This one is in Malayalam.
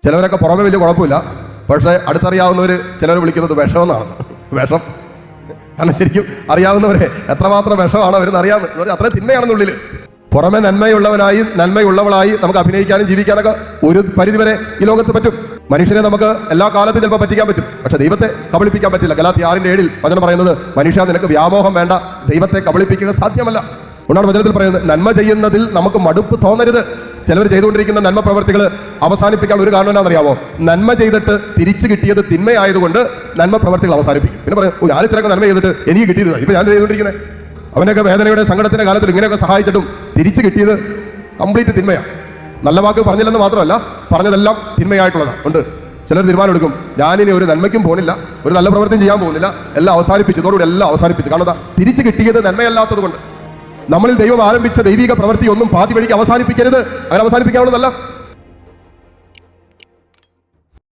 ചിലവരൊക്കെ പുറമെ വലിയ കുഴപ്പമില്ല, പക്ഷേ അടുത്തറിയാവുന്നവർ ചിലർ വിളിക്കുന്നത് വിഷമെന്നാണ്. വിഷം. കാരണം ശരിക്കും അറിയാവുന്നവരെ എത്രമാത്രം വിഷമാണ് അവരെന്ന് അറിയാവുന്നത്. അത്രയും തിന്മയാണെന്നുള്ളിൽ. പുറമെ നന്മയുള്ളവനായി നന്മയുള്ളവളായി നമുക്ക് അഭിനയിക്കാനും ജീവിക്കാനൊക്കെ ഒരു പരിധിവരെ ഈ ലോകത്ത് പറ്റും. മനുഷ്യനെ നമുക്ക് എല്ലാ കാലത്തും ചിലപ്പോൾ പറ്റിക്കാൻ പറ്റും, പക്ഷെ ദൈവത്തെ കബളിപ്പിക്കാൻ പറ്റില്ല. ഗലാത്യ 6:7 വചനം പറയുന്നത്, മനുഷ്യ നിനക്ക് വ്യാമോഹം വേണ്ട, ദൈവത്തെ കബളിപ്പിക്കുക സാധ്യമല്ല. അതുകൊണ്ടാണ് വചനത്തിൽ പറയുന്നത്, നന്മ ചെയ്യുന്നതിൽ നമുക്ക് മടുപ്പ് തോന്നരുത്. ചിലവർ ചെയ്തുകൊണ്ടിരിക്കുന്ന നന്മ പ്രവർത്തികൾ അവസാനിപ്പിക്കാൻ ഒരു കാരണം എന്താണെന്നറിയാമോ? നന്മ ചെയ്തിട്ട് തിരിച്ചു കിട്ടിയത് തിന്മയായതുകൊണ്ട് നന്മ പ്രവർത്തികൾ അവസാനിപ്പിക്കും. പിന്നെ പറയും, ഞാൻ ഇത്രയൊക്കെ നന്മ ചെയ്തിട്ട് എനിക്ക് കിട്ടിയത് ഇപ്പൊ ഞാൻ ചെയ്തുകൊണ്ടിരിക്കുന്നത്. അവനൊക്കെ വേദനയുടെ സങ്കടത്തിന്റെ കാലത്തിൽ ഇങ്ങനെയൊക്കെ സഹായിച്ചിട്ടും തിരിച്ചു കിട്ടിയത് കംപ്ലീറ്റ് തിന്മയാണ്. നല്ല വാക്ക് പറഞ്ഞില്ലെന്ന് മാത്രമല്ല, പറഞ്ഞതെല്ലാം തിന്മയായിട്ടുള്ളതാണ്. ഉണ്ട് ചിലർ തീരുമാനം എടുക്കും, ഞാനിനി ഒരു നന്മയ്ക്കും പോകുന്നില്ല, ഒരു നല്ല പ്രവൃത്തിയും ചെയ്യാൻ പോകുന്നില്ല, എല്ലാം അവസാനിപ്പിച്ചു, ഇതോടുകൂടി എല്ലാം അവസാനിപ്പിച്ചു. കാരണം തിരിച്ചു കിട്ടിയത് നന്മയല്ലാത്തത് കൊണ്ട്. നമ്മളിൽ ദൈവം ആരംഭിച്ച ദൈവിക പ്രവൃത്തി ഒന്നും പാതി വഴിക്ക് അവസാനിപ്പിക്കരുത്. അങ്ങനെ അവസാനിപ്പിക്കാനുള്ളതല്ല.